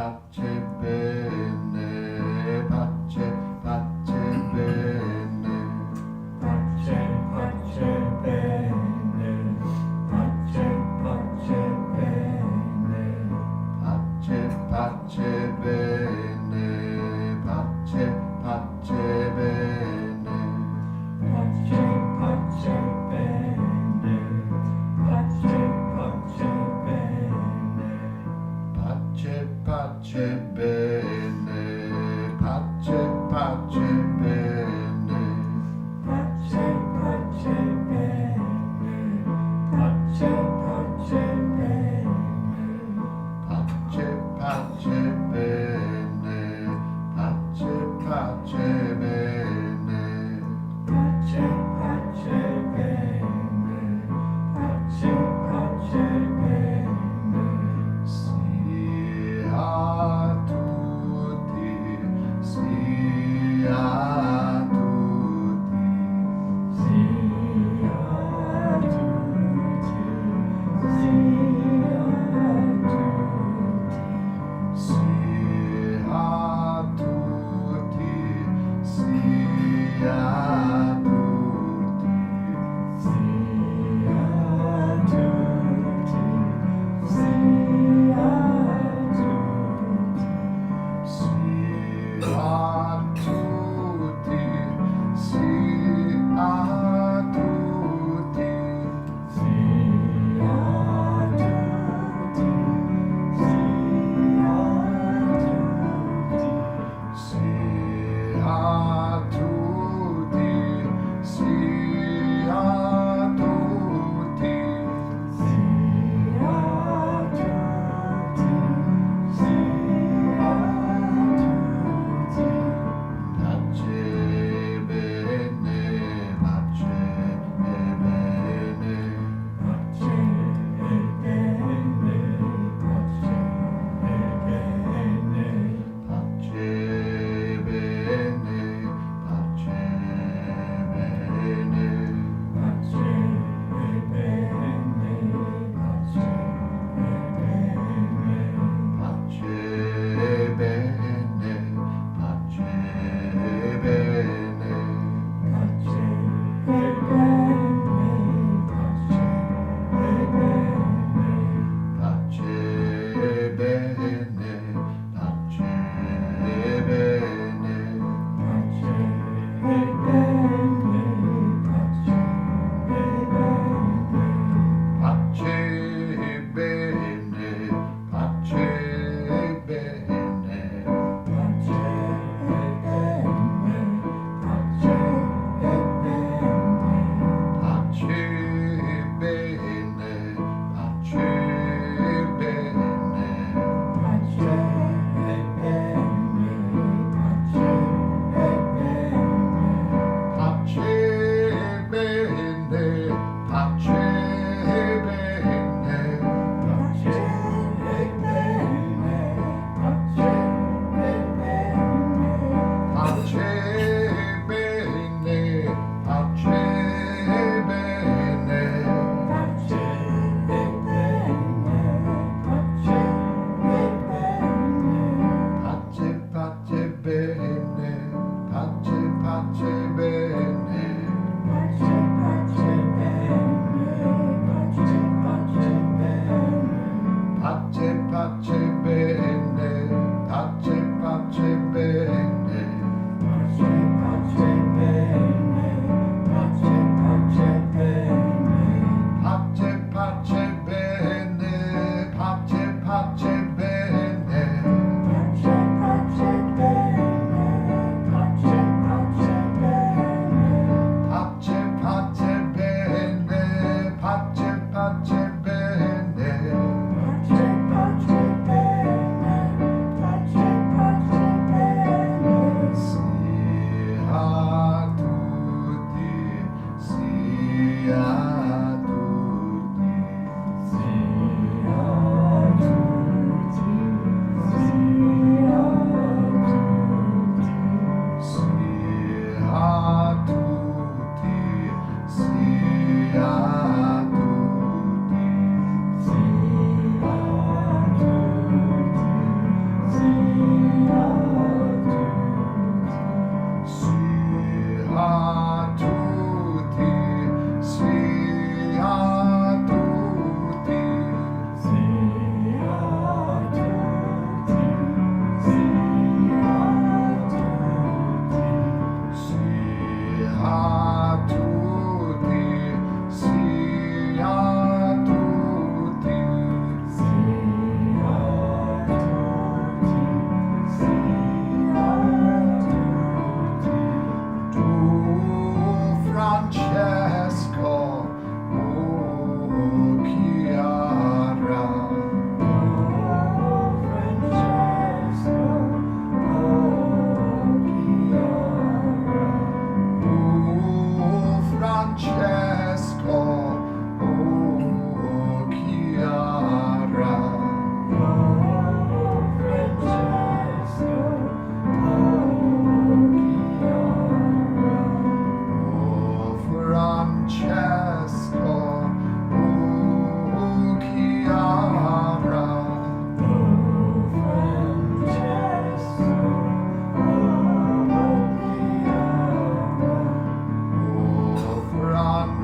pace bene, pace, pace bene, pace, pace bene, pace, pace bene, pace, pace bene, pace, pace bene, pace, pace bene, pace, pace bene, pace, pace bene, pace, pace bene, pace, pace bene, pace, pace bene, pace, pace bene, pace, pace bene, pace, pace bene, pace, pace bene, sia a tutti, sia a tutti, sia a tutti, sia a tutti, sia a tutti, sia a tutti, sia a tutti, sia a tutti, sia a tutti, sia a tutti, sia a tutti, sia a tutti, sia a tutti, sia a tutti, sia a tutti, pace bene, pace bene, pace e bene, pace e bene, pace bene, pace bene, pace e bene, pace e bene, pace bene, pace bene, pace e bene, pace e bene, pace bene, pace bene, pace e bene, pace e bene. pace bene, pace bene, Pace e bene, pace e bene, pace bene, pace bene, pace e bene, pace e bene, pace bene, pace bene, pace e bene, pace e bene, pace bene, pace bene, pace e bene, pace e bene. pace, pace bene, pace, pace bene, Pace, pace bene, pace, pace bene, pace, pace bene, pace, pace bene, pace, pace bene, pace, pace bene, pace, pace bene, pace, pace bene, pace, pace bene, pace, pace bene, pace, pace bene, pace, pace bene, pace, pace bene,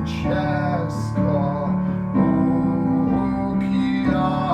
Francesco, Chiara,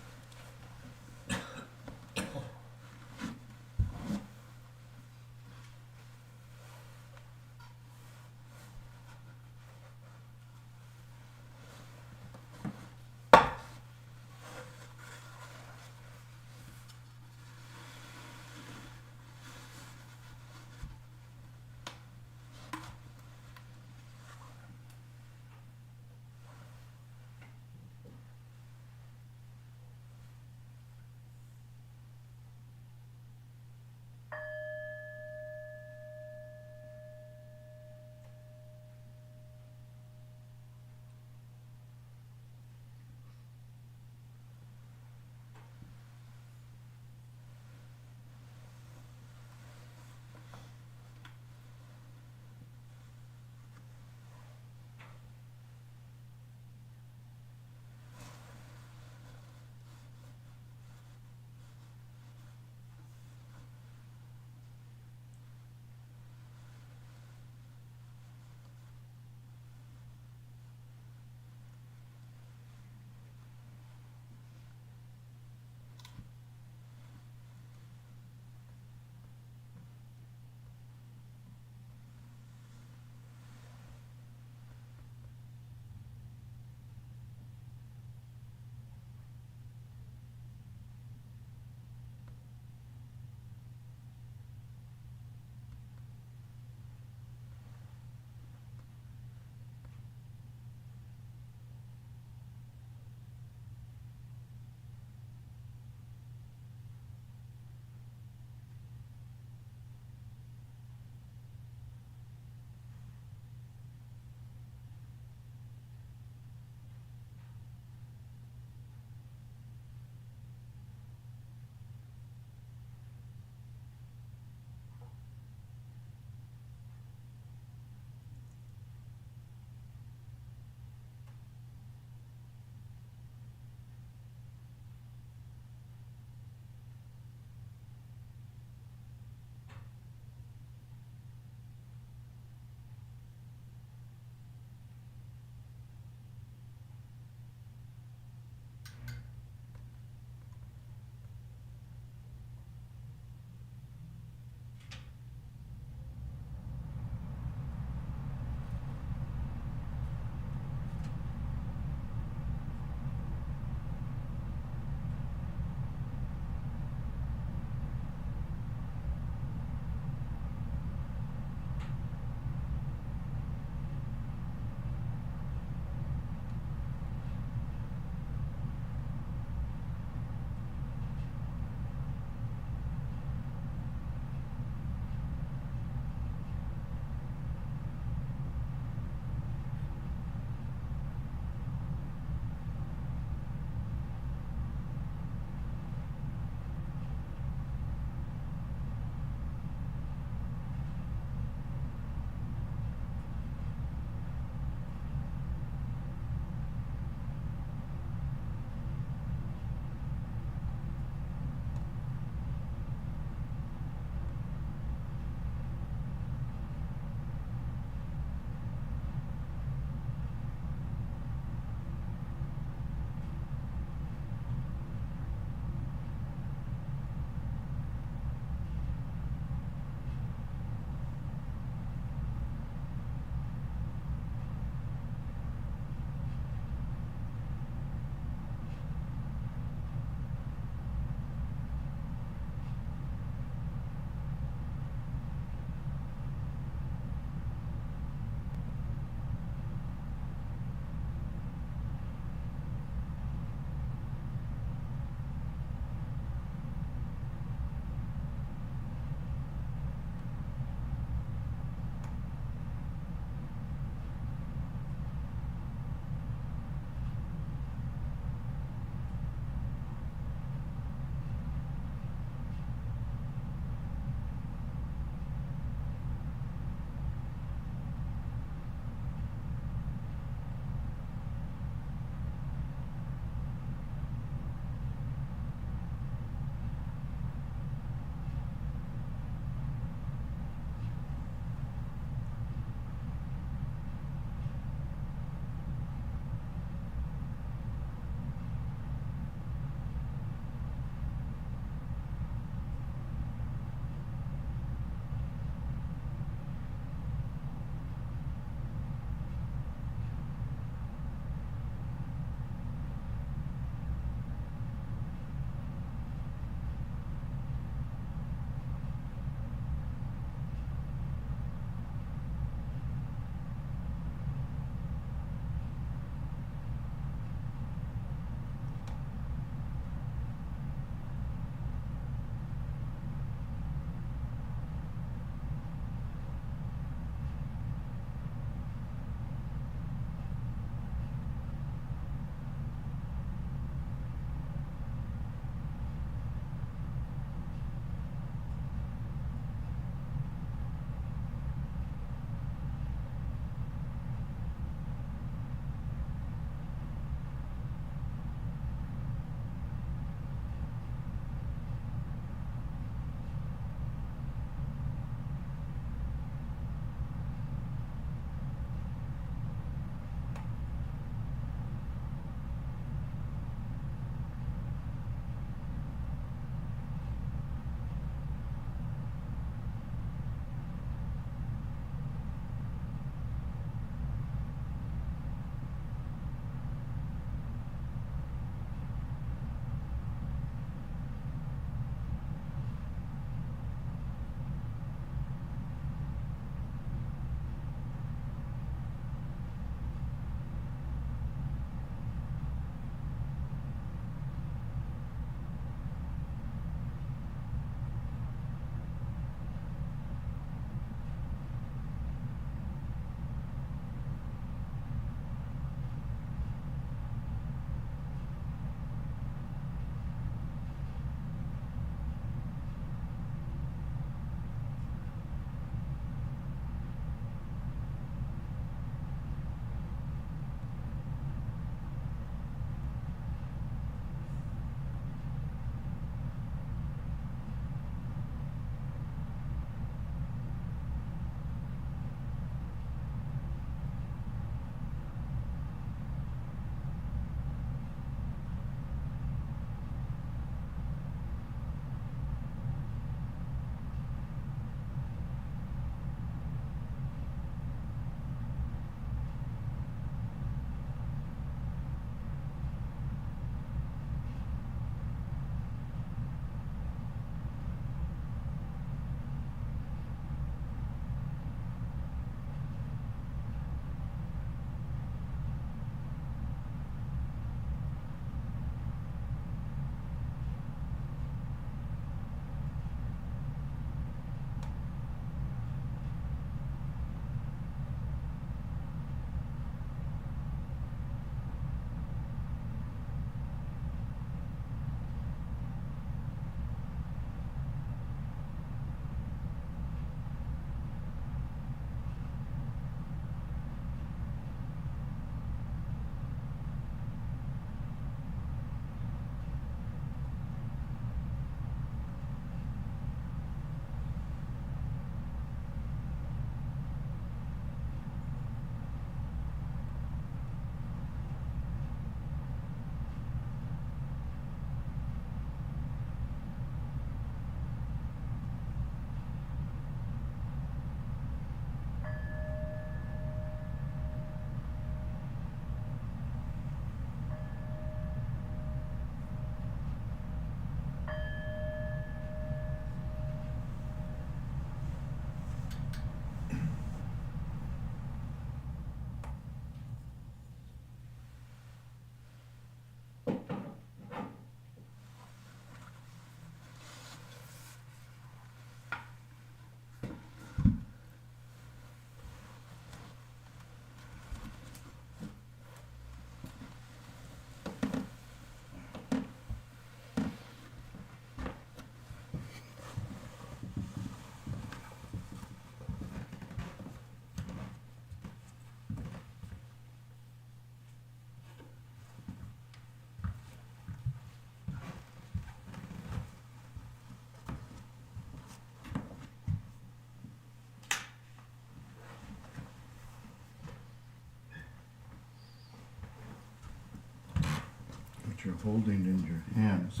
holding in your hands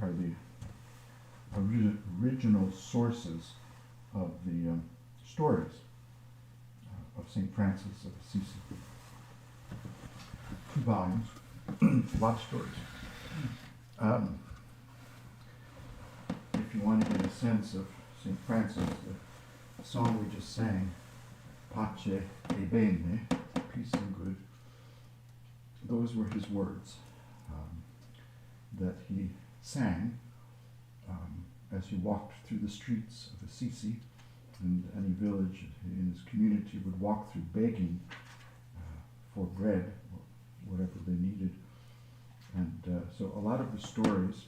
are the original sources of the stories of St. Francis of Assisi. 2 volumes, a lot of stories. If you want to get a sense of St. Francis, the song we just sang, Pace e bene, peace and good, those were his words that he sang as he walked through the streets of Assisi, and any village in his community would walk through begging for bread or whatever they needed. And so a lot of the stories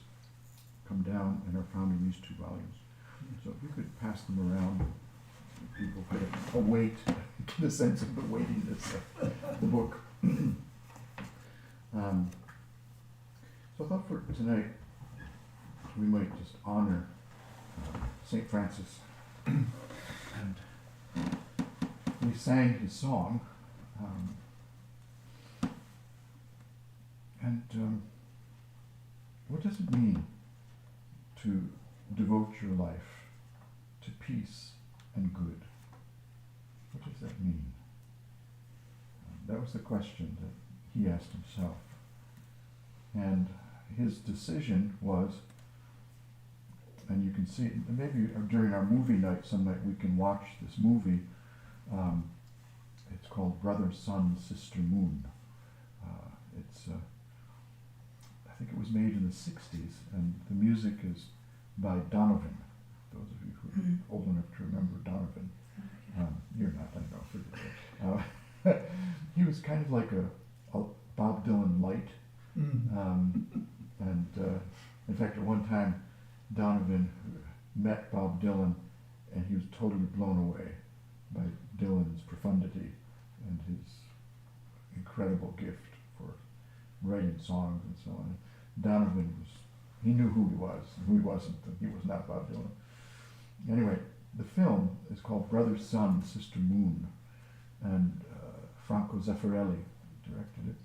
come down and are found in these 2 volumes. So if you could pass them around, people get a weight, get a sense of the weightiness of the book. So I thought for tonight we might just honor St. Francis. And we sang his song. What does it mean to devote your life to peace and good? What does that mean? That was the question that he asked himself. And his decision was, and you can see, maybe during our movie night some night we can watch this movie. It's called Brother, Sun, Sister, Moon. I think it was made in the 60s, and the music is by Donovan. Those of you who are old enough to remember Donovan. You're not, I don't know. Forget it. He was kind of like a Bob Dylan light. In fact, at one time, Donovan met Bob Dylan, and he was totally blown away by Dylan's profundity and his incredible gift for writing songs and so on. Donovan he knew who he was and who he wasn't, and he was not Bob Dylan. Anyway, the film is called Brother, Sun, Sister, Moon, and Franco Zeffirelli directed it.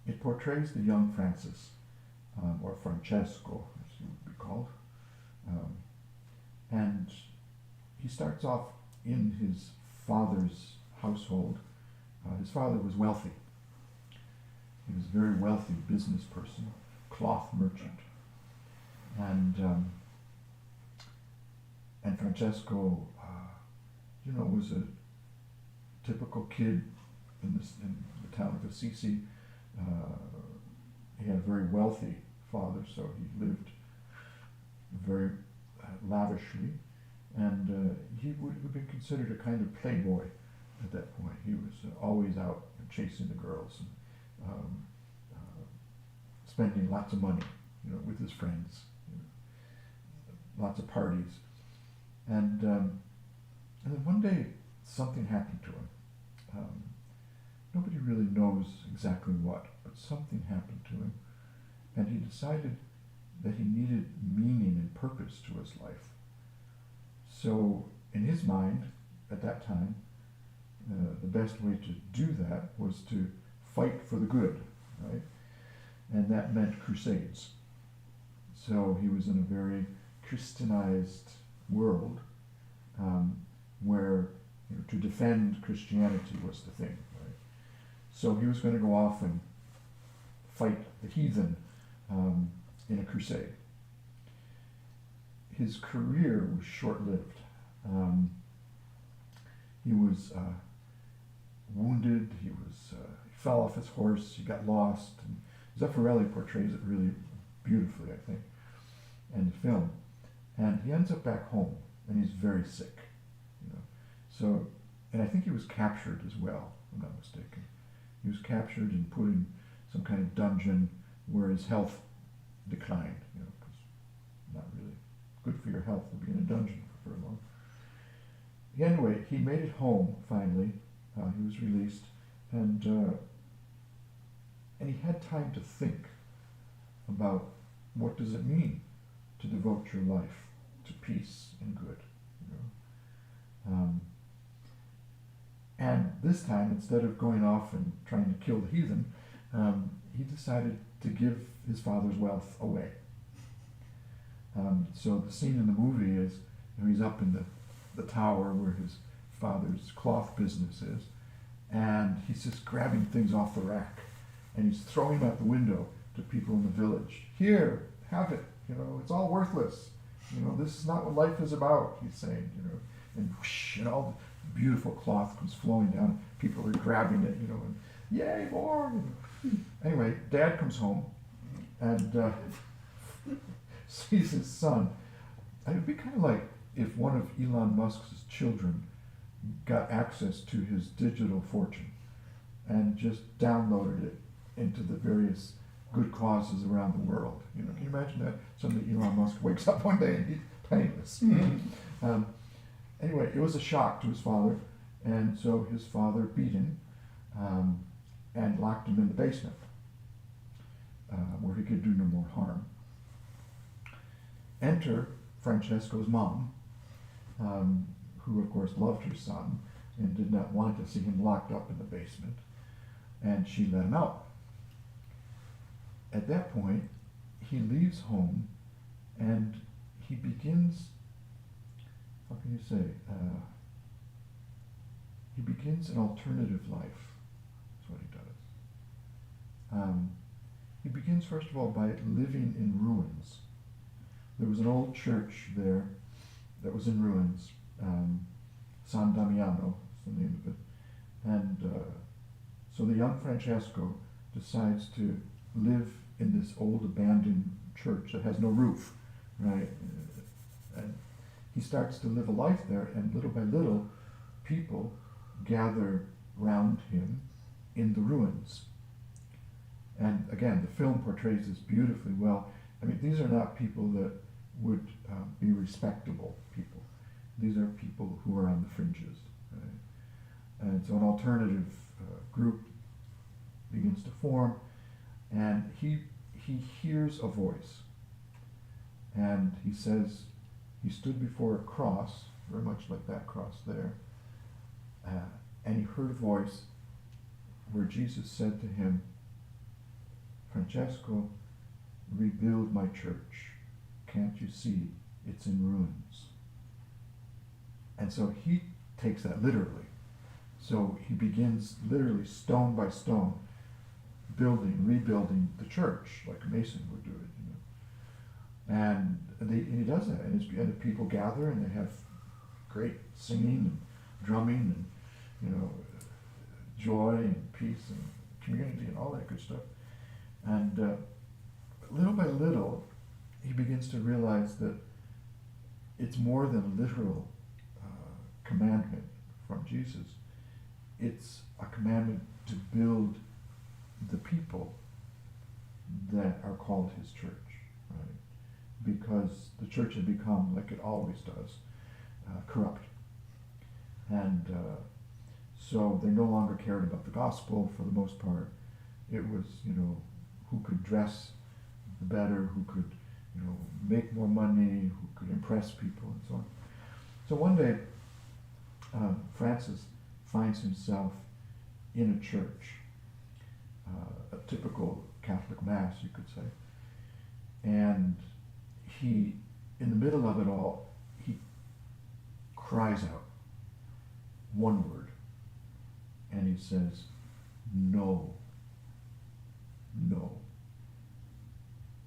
It portrays the young Francis, or Francesco, as he would be called, and he starts off in his father's household. His father was wealthy. He was a very wealthy business person, cloth merchant, and Francesco, was a typical kid in the town of Assisi. He had a very wealthy father, so he lived very lavishly, and he would have been considered a kind of playboy at that point. He was always out chasing the girls and spending lots of money, with his friends, lots of parties, and then one day something happened to him. Nobody really knows exactly what, but something happened to him, and he decided that he needed meaning and purpose to his life. So, in his mind, at that time, the best way to do that was to fight for the good, right? And that meant crusades. So he was in a very Christianized world, where to defend Christianity was the thing, right? So he was going to go off and fight the heathen in a crusade. His career was short-lived. He was wounded. He fell off his horse. He got lost. And Zeffirelli portrays it really beautifully, I think, in the film. And he ends up back home, and he's very sick. So, and I think he was captured as well, if I'm not mistaken. He was captured and put in some kind of dungeon where his health declined, because not really good for your health to be in a dungeon for very long. Anyway, he made it home finally. He was released, and he had time to think about what does it mean to devote your life to peace and good. And this time, instead of going off and trying to kill the heathen, he decided to give his father's wealth away. So the scene in the movie is, he's up in the tower where his father's cloth business is, and he's just grabbing things off the rack, and he's throwing them out the window to people in the village. Here, have it. It's all worthless. This is not what life is about, he's saying, and whoosh, and all the beautiful cloth comes flowing down. People are grabbing it, and yay, more. Anyway, Dad comes home and sees his son. It would be kind of like if one of Elon Musk's children got access to his digital fortune and just downloaded it into the various good causes around the world. Can you imagine that? Suddenly Elon Musk wakes up one day and he's penniless. Anyway, it was a shock to his father, and so his father beat him and locked him in the basement where he could do no more harm. Enter Francesco's mom, who of course loved her son and did not want to see him locked up in the basement, and she let him out. At that point, he leaves home and he begins, how can you say, he begins an alternative life. That's what he does. He begins, first of all, by living in ruins. There was an old church there that was in ruins, San Damiano is the name of it. And so the young Francesco decides to live in this old abandoned church that has no roof, right? And he starts to live a life there, and little by little, people gather round him in the ruins. And again, the film portrays this beautifully well. I mean, these are not people that would be respectable people. These are people who are on the fringes, right? And so an alternative group begins to form, and he hears a voice, and he says he stood before a cross, very much like that cross there, and he heard a voice where Jesus said to him, "Francesco, rebuild my church. Can't you see it's in ruins?" And so he takes that literally. So he begins literally stone by stone rebuilding the church like a mason would do it, And he does that, and the people gather, and they have great singing and drumming, and joy and peace and community and all that good stuff. And little by little, he begins to realize that it's more than a literal commandment from Jesus. It's a commandment to build the people that are called his church, right? Because the church had become, like it always does, corrupt. And so they no longer cared about the gospel for the most part. It was, who could dress better, who could, make more money, who could impress people, and so on. So one day, Francis finds himself in a church, a typical Catholic mass, you could say. And he, in the middle of it all, he cries out one word, and he says, "No, no."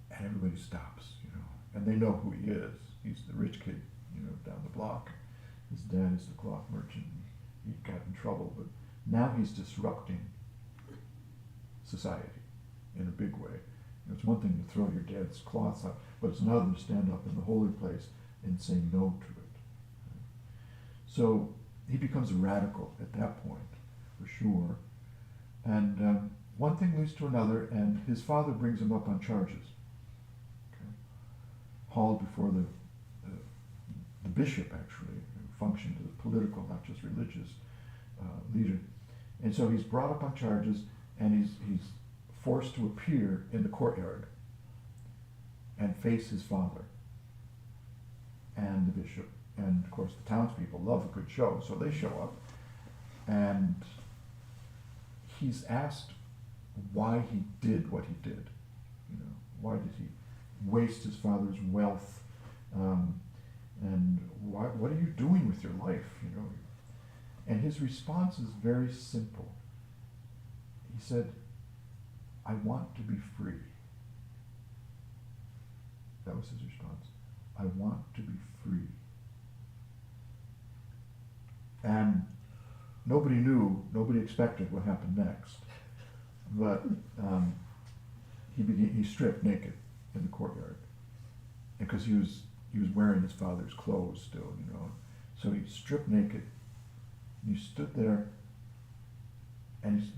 And everybody stops, and they know who he is. He's the rich kid, down the block. His dad is the cloth merchant. He got in trouble, but now he's disrupting society in a big way. It's one thing to throw your dad's cloths out, but it's another to stand up in the holy place and say no to it. So he becomes a radical at that point, for sure. And one thing leads to another, and his father brings him up on charges. Okay? Hauled before the bishop, actually, who functioned as a political, not just religious leader. And so he's brought up on charges, and he's forced to appear in the courtyard and face his father and the bishop. And of course the townspeople love a good show, so they show up. And he's asked why he did what he did. You know, why did he waste his father's wealth? And what are you doing with your life? You know, and his response is very simple. He said, "I want to be free." That was his response. I want to be free. And nobody expected what happened next. But he stripped naked in the courtyard, because he was wearing his father's clothes still, you know. So he stripped naked, and he stood there, and he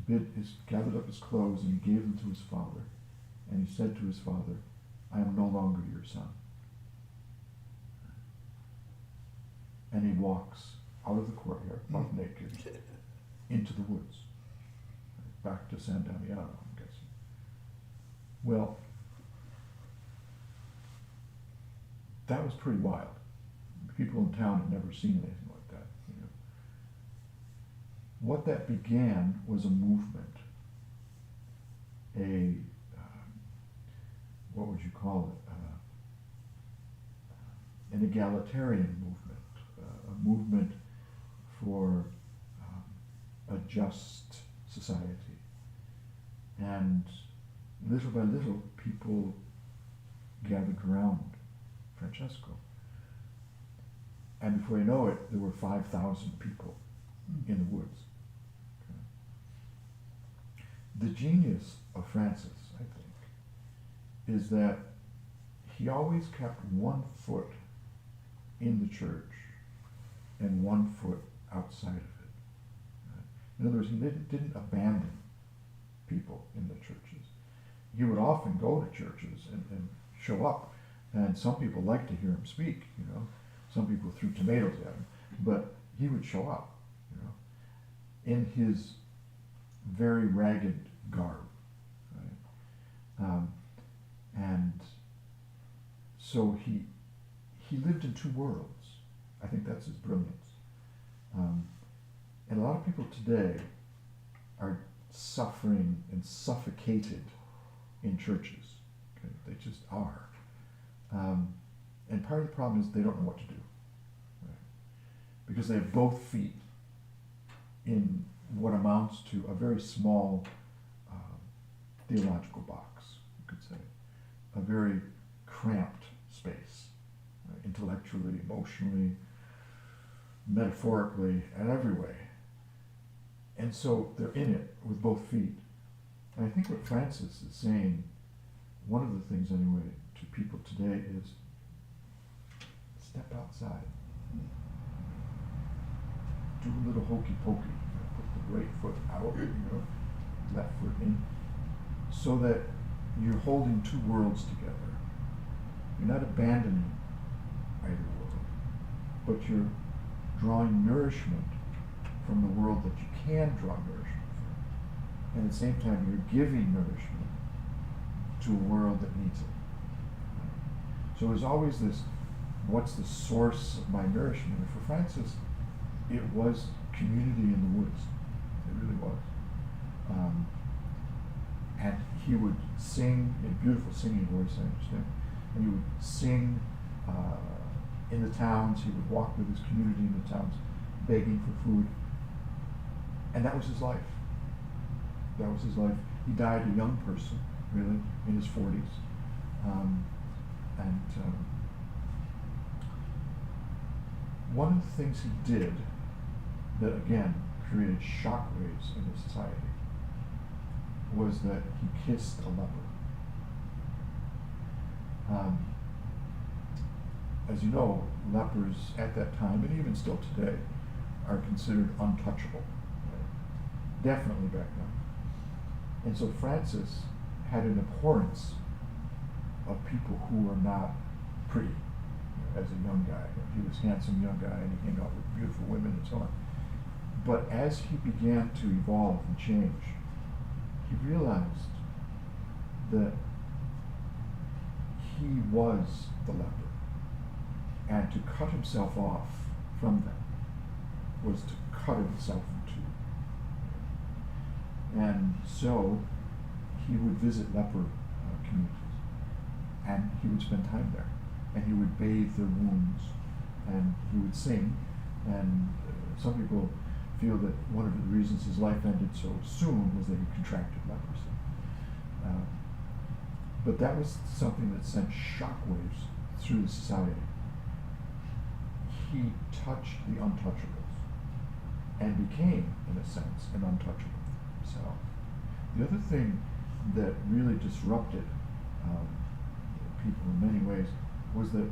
gathered up his clothes, and he gave them to his father, and he said to his father, "I am no longer your son." And he walks out of the courtyard, buck naked, into the woods, back to San Damiano, I'm guessing. Well, that was pretty wild. People in town had never seen anything like that. You know, what that began was a movement, what would you call it? An egalitarian movement, a movement for a just society. And little by little, people gathered around Francesco. And before you know it, there were 5,000 people in the woods. Okay. The genius of Francis, I think, is that he always kept one foot in the church and one foot outside of it. In other words, he didn't abandon people in the churches. He would often go to churches and show up, and some people liked to hear him speak, you know. Some people threw tomatoes at him, but he would show up, you know, in his very ragged garb, right? And so he lived in two worlds. I think that's his brilliance. And a lot of people today are suffering and suffocated in churches. Okay? They just are. And part of the problem is they don't know what to do. Right? Because they have both feet in what amounts to a very small theological box, you could say. A very cramped space, right? Intellectually, emotionally, metaphorically, and every way. And so they're in it with both feet. And I think what Francis is saying, one of the things anyway, to people today is step outside. Do a little hokey pokey. You know, put the right foot out, you know, left foot in, so that you're holding two worlds together. You're not abandoning either world, but you're drawing nourishment from the world that you can draw nourishment from. And at the same time, you're giving nourishment to a world that needs it. So there's always this, what's the source of my nourishment? And for Francis, it was community in the woods. It really was. And he would sing, a beautiful singing voice, I understand, and he would sing in the towns. He would walk with his community in the towns, begging for food. And that was his life. That was his life. He died a young person, really, in his 40s. One of the things he did that, again, created shockwaves in his society was that he kissed a leper. As you know, lepers at that time, and even still today, are considered untouchable. Right? Definitely back then. And so Francis had an abhorrence of people who were not pretty. As a young guy, he was a handsome young guy, and he hung out with beautiful women and so on. But as he began to evolve and change, he realized that he was the leper, and to cut himself off from them was to cut himself in two. And so he would visit leper communities, and he would spend time there, and he would bathe their wounds, and he would sing. And some people feel that one of the reasons his life ended so soon was that he contracted leprosy. But that was something that sent shockwaves through the society. He touched the untouchables and became, in a sense, an untouchable himself. The other thing that really disrupted people in many ways was that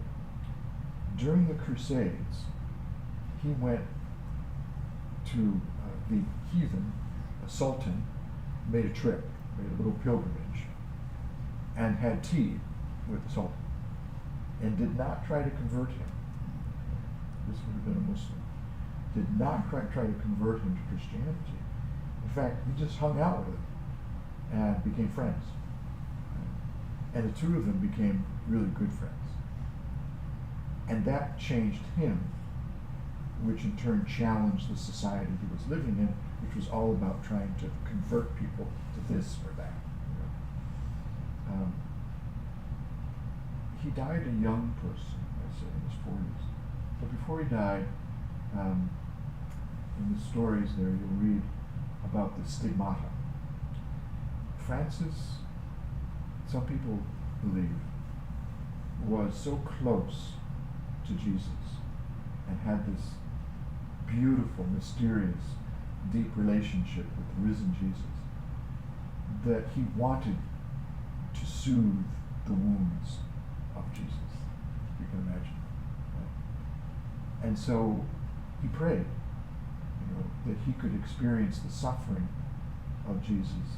during the Crusades, he went to the heathen, a sultan, made a trip, made a little pilgrimage, and had tea with the sultan, and did not try to convert him. This would have been a Muslim. Did not try to convert him to Christianity. In fact, he just hung out with him and became friends. And the two of them became really good friends. And that changed him, which in turn challenged the society he was living in, which was all about trying to convert people to this or that. He died a young person, I say, in his 40s. But before he died, in the stories there you'll read about the stigmata. Francis, some people believe, was so close to Jesus and had this beautiful, mysterious, deep relationship with the risen Jesus that he wanted to soothe the wounds of Jesus, you can imagine. Right? And so he prayed, that he could experience the suffering of Jesus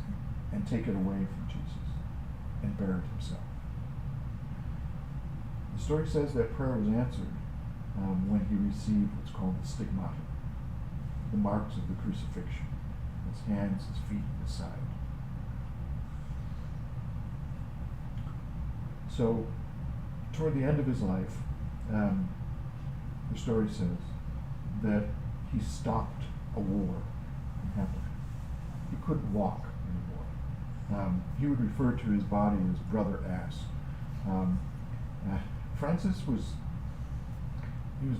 and take it away from Jesus and bear it himself. The story says that prayer was answered when he received what's called the stigmata, the marks of the crucifixion, his hands, his feet, and his side. So, toward the end of his life, the story says that he stopped a war in heaven. He couldn't walk anymore. He would refer to his body as Brother Ass. Francis was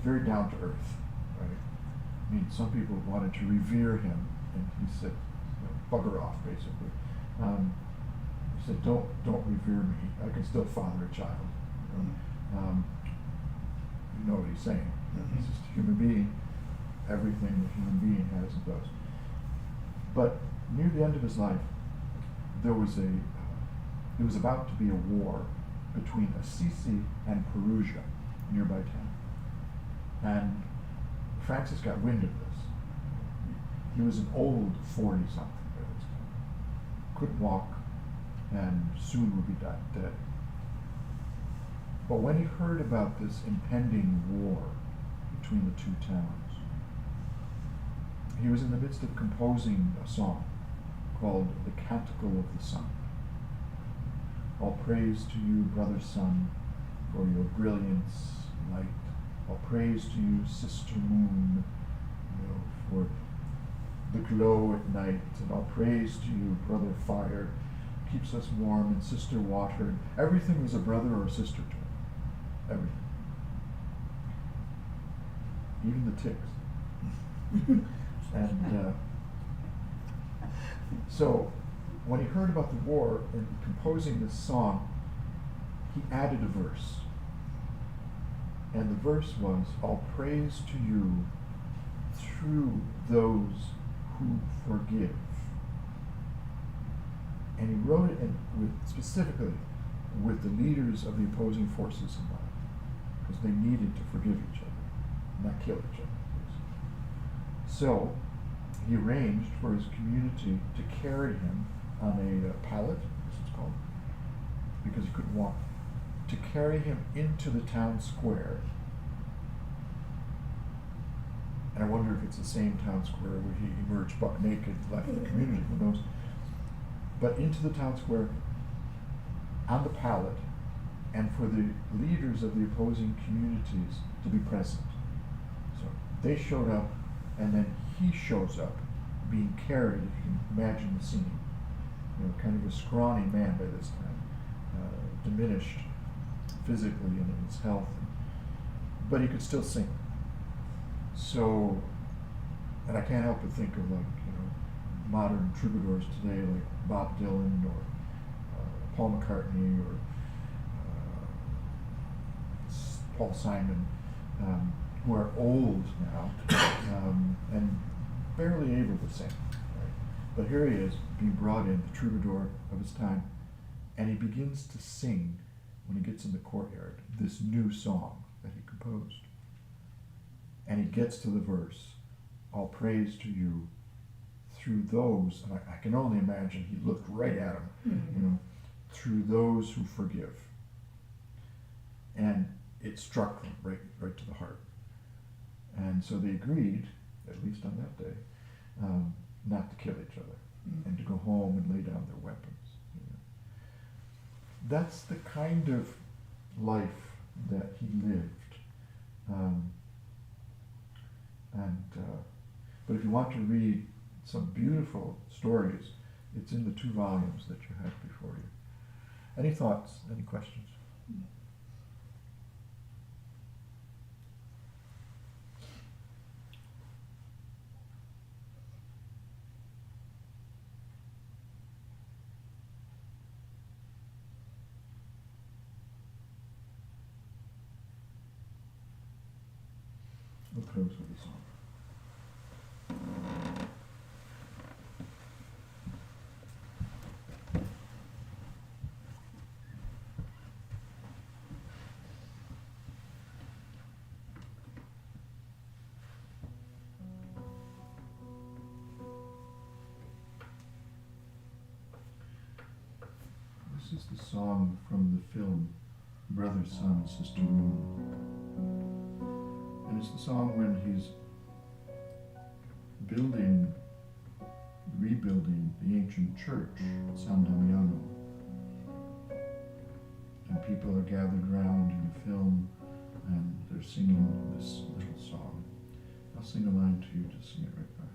very down to earth, right? I mean, some people wanted to revere him, and he said, bugger off, basically. He said, don't revere me. I can still father a child. You know what he's saying. He's just a human being. Everything a human being has and does. But near the end of his life, there was about to be a war between Assisi and Perugia, a nearby town. And Francis got wind of this. He was an old 40-something by this time. Couldn't walk, and soon would be dead. But when he heard about this impending war between the two towns, he was in the midst of composing a song called The Canticle of the Sun. All praise to you, brother sun, for your brilliance, light. All praise to you, sister moon, for the glow at night. And all praise to you, brother fire, keeps us warm, and sister water. Everything was a brother or a sister to him. Everything. Even the ticks. And so when he heard about the war and composing this song, he added a verse. And the verse was, all praise to you through those who forgive. And he wrote it specifically with the leaders of the opposing forces in mind, because they needed to forgive each other, not kill each other. So he arranged for his community to carry him on a pallet, as it's called, because he couldn't walk, to carry him into the town square. And I wonder if it's the same town square where he emerged buck naked, left the community, who knows. But into the town square, on the pallet, and for the leaders of the opposing communities to be present. So they showed up, and then he shows up being carried, if you can imagine the scene. Kind of a scrawny man by this time, diminished physically and in his health, but he could still sing. So, and I can't help but think of modern troubadours today like Bob Dylan or Paul McCartney or Paul Simon, who are old now and barely able to sing. Right? But here he is being brought in, the troubadour of his time, and he begins to sing when he gets in the courtyard this new song that he composed. And he gets to the verse, all praise to you through those, and I can only imagine he looked right at him, through those who forgive. And it struck them right to the heart. And so they agreed, at least on that day, not to kill each other and to go home and lay down their weapons. That's the kind of life that he lived. But if you want to read some beautiful stories, it's in the 2 volumes that you have before you. Any thoughts? Any questions? We'll close with a song. This is the song from the film Brother, Sun, Sister, Moon. And it's the song when he's rebuilding the ancient church at San Damiano. And people are gathered around in the film and they're singing this little song. I'll sing a line to you to sing it right back.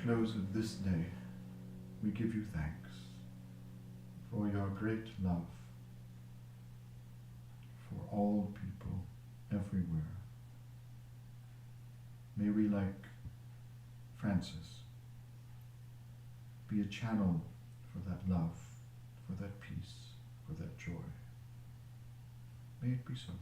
close of this day, we give you thanks for your great love for all people everywhere. May we, like Francis, be a channel for that love, for that peace, for that joy. May it be so.